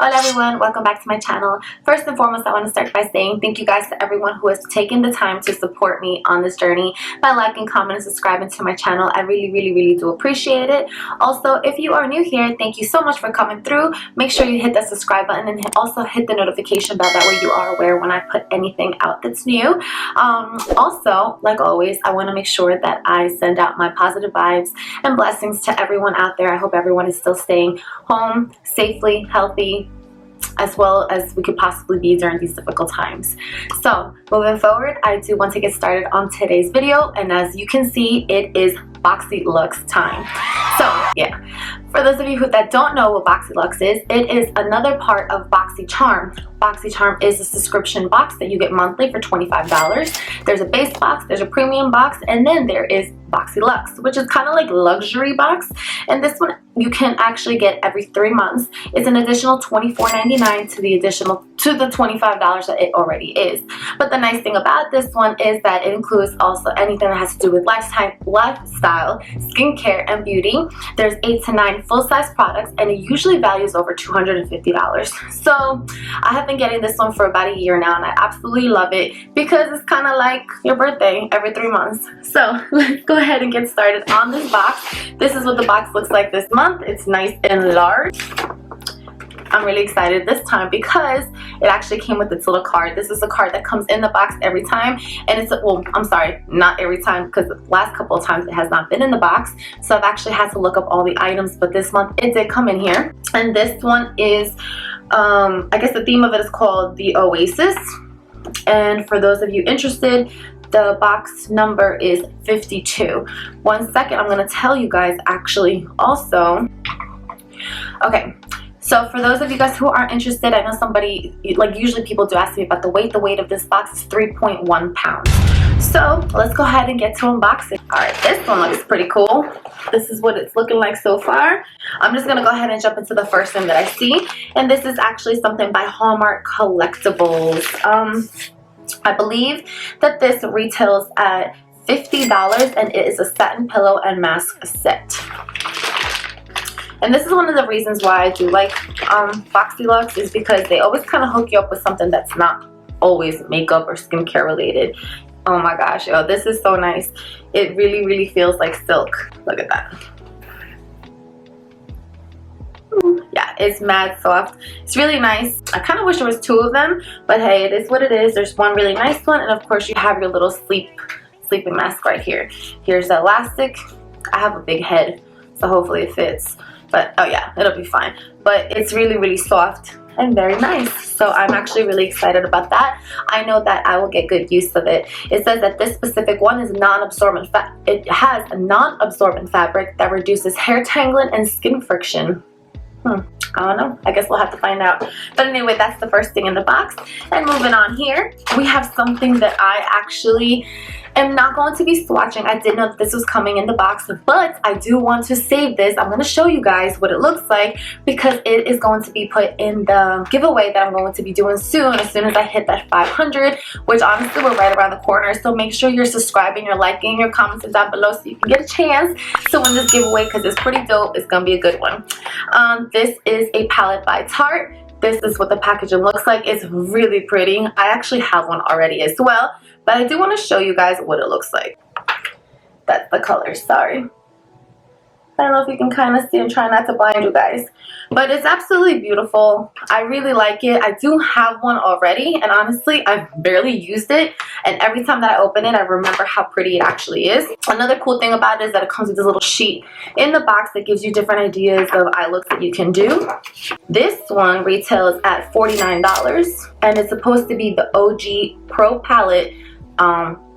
Hello everyone, welcome back to my channel. First and foremost, I want to start by saying thank you guys to everyone who has taken the time to support me on this journey by liking, commenting, and subscribing to my channel. I really do appreciate it. Also, if you are new here, thank you so much for coming through. Make sure you hit that subscribe button and also hit the notification bell. That way you are aware when I put anything out that's new. Also, like always, I want to make sure that I send out my positive vibes and blessings to everyone out there. I hope everyone is still staying home safely, healthy, as well as we could possibly be during these difficult times. So moving forward, I do want to get started on today's video, and as you can see, it is BOXYLUXE time. So yeah, for those of you that don't know what BOXYLUXE is, it is another part of Boxycharm. Boxycharm is a subscription box that you get monthly for $25. There's a base box, there's a premium box, and then there is BOXYLUXE, which is kind of like luxury box, and this one you can actually get every 3 months. It's an additional $24.99 to the $25 that it already is. But the nice thing about this one is that it includes also anything that has to do with lifestyle, skincare, and beauty. There's 8 to 9 full-size products, and it usually values over $250. So I have been getting this one for about a year now, and I absolutely love it because it's kind of like your birthday every 3 months. So let's go ahead and get started on this box. This is what the box looks like this month. It's nice and large. I'm really excited this time because it actually came with its little card. This is a card that comes in the box every time, and it's well, I'm sorry, not every time, because the last couple of times it has not been in the box, so I've actually had to look up all the items, but this month it did come in here. And this one is I guess the theme of it is called the Oasis, and for those of you interested, the box number is 52. One second, I'm going to tell you guys actually also. Okay, so for those of you guys who are interested, I know somebody, like usually people do ask me about the weight. The weight of this box is 3.1 pounds. So let's go ahead and get to unboxing. Alright, this one looks pretty cool. This is what it's looking like so far. I'm just going to go ahead and jump into the first thing that I see. And this is actually something by Hallmark Collectibles. I believe that this retails at $50, and it is a satin pillow and mask set. And this is one of the reasons why I do like BOXYLUXE, is because they always kind of hook you up with something that's not always makeup or skincare related. Oh my gosh, yo, this is so nice. It really feels like silk. Look at that. Yeah, it's mad soft. It's really nice. I kind of wish there was 2 of them, but hey, it is what it is. There's one really nice one, and of course you have your little sleeping mask right here. Here's the elastic. I have a big head, so hopefully it fits. But oh yeah, it'll be fine. But it's really soft and very nice. So I'm actually really excited about that. I know that I will get good use of it. It says that this specific one is non-absorbent. It has a non-absorbent fabric that reduces hair tangling and skin friction. I don't know. I guess we'll have to find out. But anyway, that's the first thing in the box. And moving on here, we have something that I actually am not going to be swatching. I didn't know that this was coming in the box, but I do want to save this. I'm going to show you guys what it looks like because it is going to be put in the giveaway that I'm going to be doing soon as I hit that 500, which honestly we're right around the corner. So make sure you're subscribing, you're liking, your comments down below so you can get a chance to win this giveaway because it's pretty dope. It's going to be a good one. This is a palette by Tarte. This is what the packaging looks like. It's really pretty. I actually have one already as well, but I do want to show you guys what it looks like. That's the color, sorry. I don't know if you can kind of see. I'm trying not to blind you guys. But it's absolutely beautiful. I really like it. I do have one already, and honestly, I've barely used it. And every time that I open it, I remember how pretty it actually is. Another cool thing about it is that it comes with this little sheet in the box that gives you different ideas of eye looks that you can do. This one retails at $49, and it's supposed to be the OG Pro Palette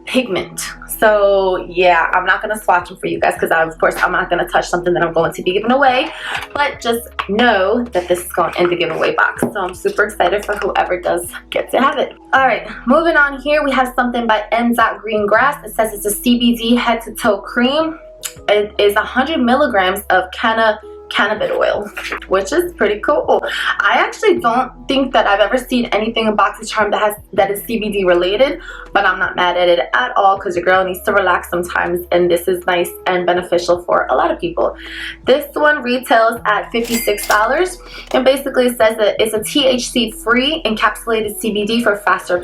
pigment. So yeah, I'm not going to swatch them for you guys because of course I'm not going to touch something that I'm going to be giving away, but just know that this is going in the giveaway box. So I'm super excited for whoever does get to have it. Alright, moving on here, we have something by m.greengrass. It says it's a CBD head to toe cream. It is 100 milligrams of cannabis oil, which is pretty cool. I actually don't think that I've ever seen anything in Boxycharm that is CBD related, but I'm not mad at it at all because your girl needs to relax sometimes, and this is nice and beneficial for a lot of people. This one retails at $56, and basically it says that it's a THC-free encapsulated CBD for faster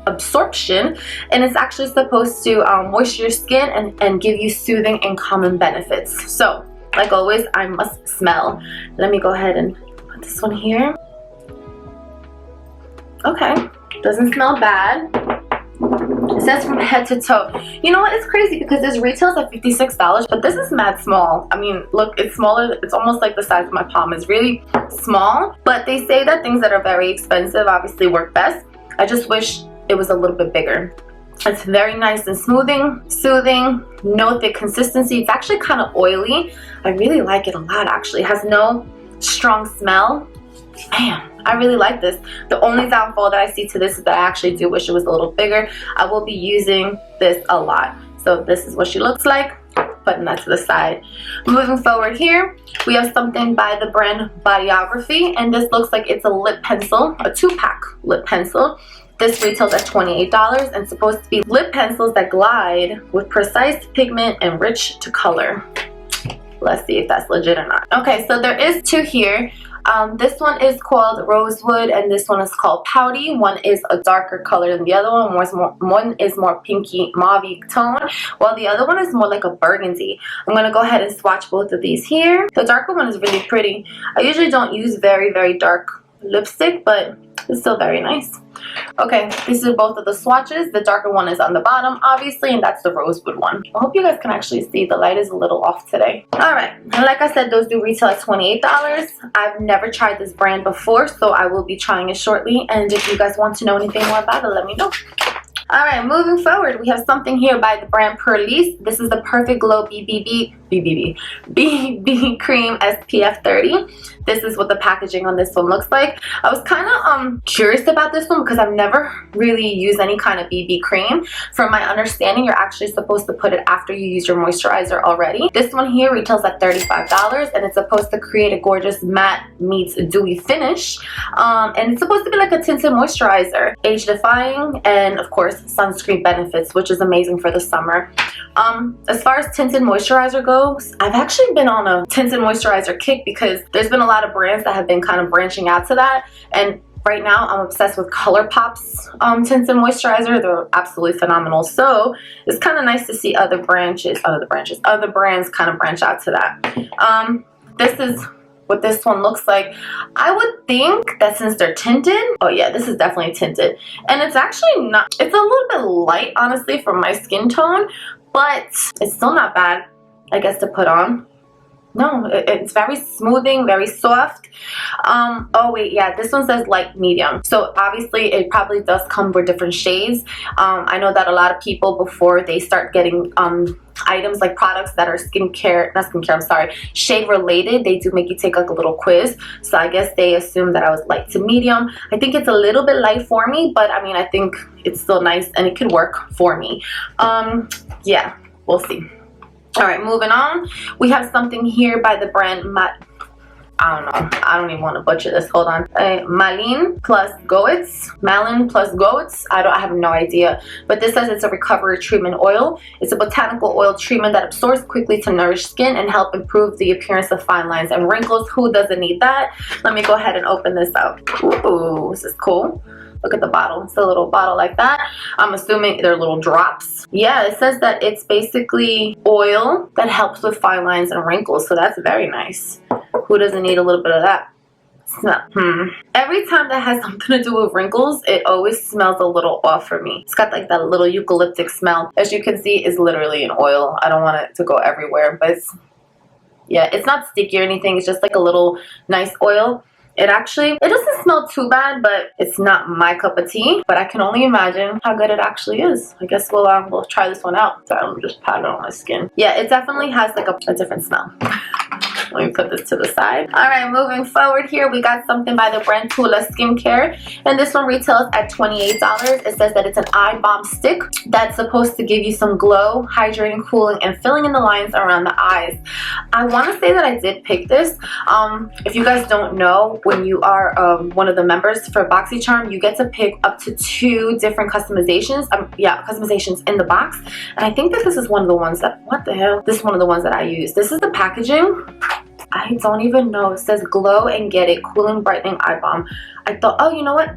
absorption, and it's actually supposed to moisture your skin and give you soothing and calming benefits. So, like always, I must smell. Let me go ahead and put this one here. Okay, doesn't smell bad. It says from head to toe. You know what? It's crazy because this retails at $56, but this is mad small. I mean, look, it's smaller. It's almost like the size of my palm. It's really small, but they say that things that are very expensive obviously work best. I just wish it was a little bit bigger. It's very nice and soothing, no thick consistency. It's actually kind of oily. I really like it a lot, actually. It has no strong smell. Man, I really like this. The only downfall that I see to this is that I actually do wish it was a little bigger. I will be using this a lot. So this is what she looks like. Putting that to the side. Moving forward here, we have something by the brand Bodyography, and this looks like it's a lip pencil, a 2-pack lip pencil. This retails at $28 and supposed to be lip pencils that glide with precise pigment and rich to color. Let's see if that's legit or not. Okay, so there is two here. This one is called Rosewood and this one is called Pouty. One is a darker color than the other one. One is more pinky mauve tone, while the other one is more like a burgundy. I'm going to go ahead and swatch both of these here. The darker one is really pretty. I usually don't use very dark lipstick, but it's still very nice. Okay, these are both of the swatches. The darker one is on the bottom, obviously, and that's the Rosewood one. I hope you guys can actually see. The light is a little off today. Alright, and like I said, those do retail at $28. I've never tried this brand before, so I will be trying it shortly. And if you guys want to know anything more about it, let me know. Alright, moving forward, we have something here by the Brandt Pur Lisse. This is the Perfect Glow BB Cream SPF 30. This is what the packaging on this one looks like. I was kind of curious about this one because I've never really used any kind of BB cream. From my understanding, you're actually supposed to put it after you use your moisturizer already. This one here retails at $35 and it's supposed to create a gorgeous matte meets dewy finish. And it's supposed to be like a tinted moisturizer, age defying, and of course sunscreen benefits, which is amazing for the summer. As far as tinted moisturizer goes, I've actually been on a tinted moisturizer kick because there's been a lot of brands that have been kind of branching out to that, and right now I'm obsessed with ColourPop's tinted moisturizer. They're absolutely phenomenal. So it's kind of nice to see other brands kind of branch out to that. This is what this one looks like. I would think that since they're tinted, oh yeah, this is definitely tinted, and it's actually not, it's a little bit light honestly for my skin tone, but it's still not bad, I guess, to put on. No, it's very smoothing, very soft. Oh wait, yeah, this one says light medium. So obviously it probably does come with different shades. I know that a lot of people, before they start getting items like products that are shade related, they do make you take like a little quiz. So I guess they assumed that I was light to medium. I think it's a little bit light for me, but I mean, I think it's still nice and it could work for me. Yeah, we'll see. Alright, moving on. We have something here by the brand I don't know. I don't even want to butcher this. Hold on. Malin plus Goetz. I have no idea. But this says it's a recovery treatment oil. It's a botanical oil treatment that absorbs quickly to nourish skin and help improve the appearance of fine lines and wrinkles. Who doesn't need that? Let me go ahead and open this up. Ooh, this is cool. Look at the bottle. It's a little bottle like that. I'm assuming they're little drops. Yeah, it says that it's basically oil that helps with fine lines and wrinkles. So that's very nice. Who doesn't need a little bit of that? Smell. Every time that has something to do with wrinkles, it always smells a little off for me. It's got like that little eucalyptic smell. As you can see, it's literally an oil. I don't want it to go everywhere, but it's not sticky or anything. It's just like a little nice oil. It doesn't smell too bad, but it's not my cup of tea. But I can only imagine how good it actually is. I guess we'll try this one out. So I'm just pat it on my skin. Yeah, it definitely has like a different smell. Let me put this to the side. All right, moving forward here, we got something by the Brandt Pur Lisse skincare, and this one retails at $28. It says that it's an eye balm stick that's supposed to give you some glow, hydrating, cooling, and filling in the lines around the eyes. I want to say that I did pick this. If you guys don't know, when you are one of the members for Boxycharm, you get to pick up to 2 different customizations. Customizations in the box, and I think that this is one of the ones that, what the hell? This is one of the ones that I use. This is the packaging. I don't even know. It says glow and get it cooling brightening eye balm. I thought, oh, you know what?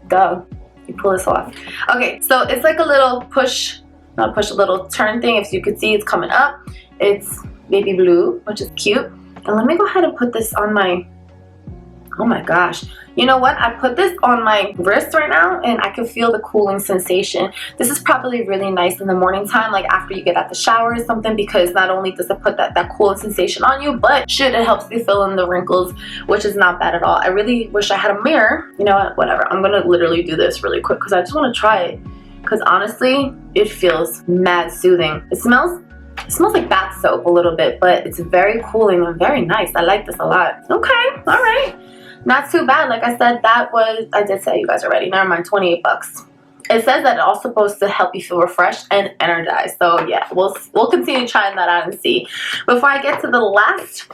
Duh. You pull this off. Okay, so it's like a little push, not push, a little turn thing. If you could see, it's coming up. It's baby blue, which is cute. And let me go ahead and put this on my, oh my gosh. You know what? I put this on my wrist right now and I can feel the cooling sensation. This is probably really nice in the morning time, like after you get out the shower or something, because not only does it put that cooling sensation on you, but shit, it helps you fill in the wrinkles, which is not bad at all. I really wish I had a mirror. You know what? Whatever. I'm gonna literally do this really quick because I just want to try it. Because honestly, it feels mad soothing. It smells like bath soap a little bit, but it's very cooling and very nice. I like this a lot. Okay, all right. Not too bad. Like I said, that was, I did say you guys already, never mind, 28 bucks. It says that it's also supposed to help you feel refreshed and energized. So yeah, we'll continue trying that out and see. Before I get to the last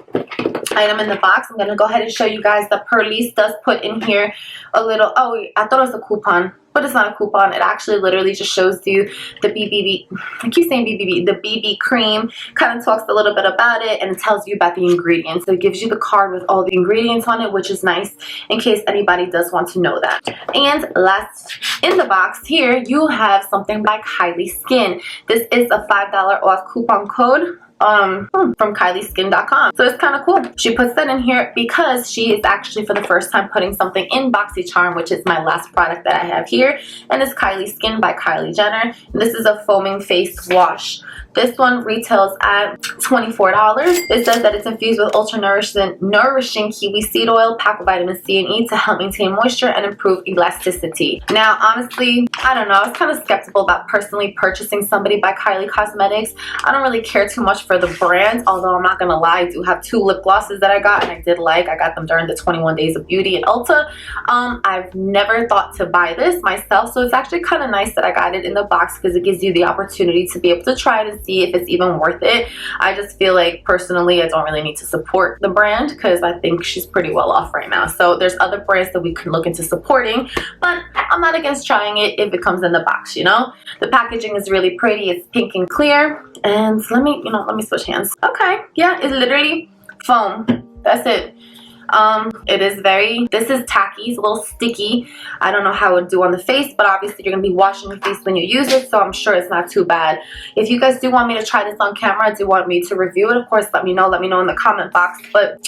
item in the box, I'm going to go ahead and show you guys that Pur Lisse does put in here a little, oh, I thought it was a coupon, but it's not a coupon. It actually literally just shows you the BBB, I keep saying BBB, the BB cream, kind of talks a little bit about it, and it tells you about the ingredients. So it gives you the card with all the ingredients on it, which is nice in case anybody does want to know that. And last in the box here, you have something by Kylie Skin. This is a $5 off coupon code from KylieSkin.com. So it's kind of cool. She puts that in here because she is actually for the first time putting something in Boxycharm, which is my last product that I have here, and it's Kylie Skin by Kylie Jenner. And this is a foaming face wash. This one retails at $24. It says that it's infused with ultra nourishing kiwi seed oil packed with vitamin C and E to help maintain moisture and improve elasticity. Now, honestly, I don't know. I was kind of skeptical about personally purchasing somebody by Kylie Cosmetics. I don't really care too much for the brand, although I'm not going to lie, I do have 2 lip glosses that I got, and I did like. I got them during the 21 Days of Beauty at Ulta. I've never thought to buy this myself, so it's actually kind of nice that I got it in the box because it gives you the opportunity to be able to try it and see if it's even worth it. I just feel like personally I don't really need to support the brand because I think she's pretty well off right now. So there's other brands that we can look into supporting, but I'm not against trying it if it comes in the box, you know. The packaging is really pretty. It's pink and clear, and let me switch hands. Okay, yeah, it's literally foam. That's it. It is this is tacky, it's a little sticky. I don't know how it would do on the face, but obviously you're going to be washing your face when you use it, so I'm sure it's not too bad. If you guys do want me to try this on camera, do want me to review it, of course, let me know in the comment box. But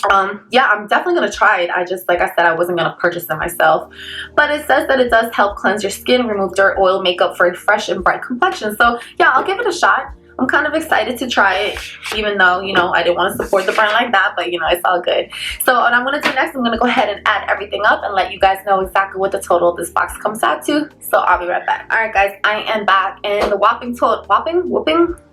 yeah, I'm definitely going to try it. I just, like I said, I wasn't going to purchase it myself. But it says that it does help cleanse your skin, remove dirt, oil, makeup for a fresh and bright complexion. So yeah, I'll give it a shot. I'm kind of excited to try it, even though, you know, I didn't want to support the brand like that, but, you know, it's all good. So what I'm going to do next, I'm going to go ahead and add everything up and let you guys know exactly what the total of this box comes out to. So I'll be right back. All right, guys, I am back, and the whopping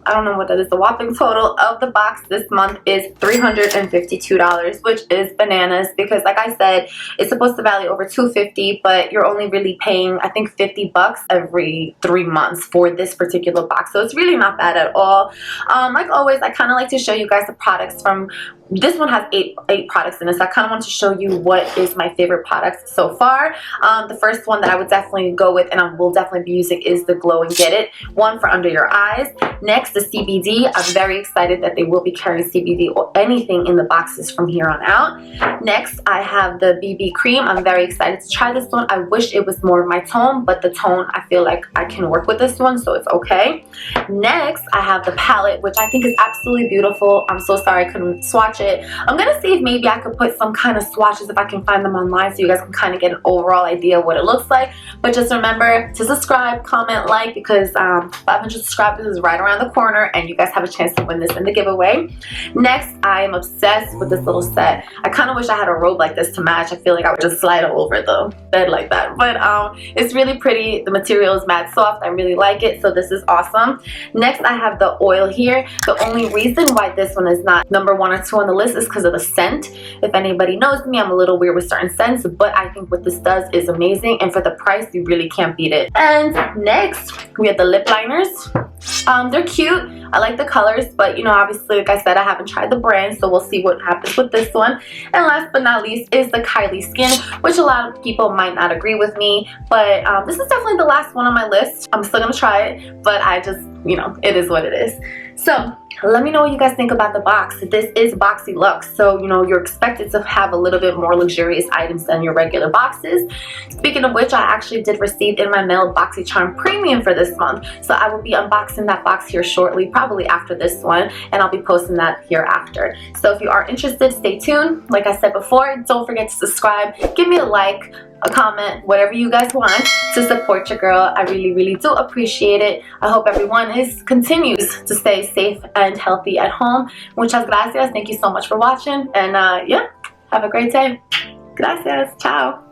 I don't know what that is. The whopping total of the box this month is $352, which is bananas because, like I said, it's supposed to value over $250, but you're only really paying, I think, 50 bucks every 3 months for this particular box. So it's really not bad at all. Like always, I kind of like to show you guys the products from. This one has eight products in it, so I kind of want to show you what is my favorite products so far. The first one that I would definitely go with, and I will definitely be using, is the Glow and Get It one for under your eyes. Next, the CBD. I'm very excited that they will be carrying CBD or anything in the boxes from here on out. Next, I have the BB cream. I'm very excited to try this one. I wish it was more of my tone, but the tone, I feel like I can work with this one, so it's okay. Next, I have the palette, which I think is absolutely beautiful. I'm so sorry I couldn't swatch it. I'm gonna see if maybe I could put some kind of swatches if I can find them online so you guys can kind of get an overall idea of what it looks like. But just remember to subscribe, comment, like, because 500 subscribers is right around the corner. corner, and you guys have a chance to win this in the giveaway. Next, I am obsessed with this little set. I kind of wish I had a robe like this to match. I feel like I would just slide over the bed like that, but it's really pretty. The material is matte soft. I really like it, so this is awesome. Next, I have the oil here. The only reason why this one is not number 1 or 2 on the list is because of the scent. If anybody knows me, I'm a little weird with certain scents, but I think what this does is amazing, and for the price, you really can't beat it. And next, we have the lip liners. They're cute. I like the colors, but you know, obviously, like I said, I haven't tried the brand, so we'll see what happens with this one. And last but not least is the Kylie Skin, which a lot of people might not agree with me, but this is definitely the last one on my list. I'm still gonna try it, but I just, you know, it is what it is. So let me know what you guys think about the box. This is BOXYLUXE, so you know, you're expected to have a little bit more luxurious items than your regular boxes. Speaking of which, I actually did receive in my mail Boxycharm Premium for this month, so I will be unboxing that box here shortly, probably after this one, and I'll be posting that here after. So if you are interested, stay tuned. Like I said before, don't forget to subscribe, give me a like, a comment, whatever you guys want to support your girl. I really do appreciate it. I hope everyone continues to stay safe and healthy at home. Muchas gracias. Thank you so much for watching, and yeah, have a great day. Gracias. Ciao.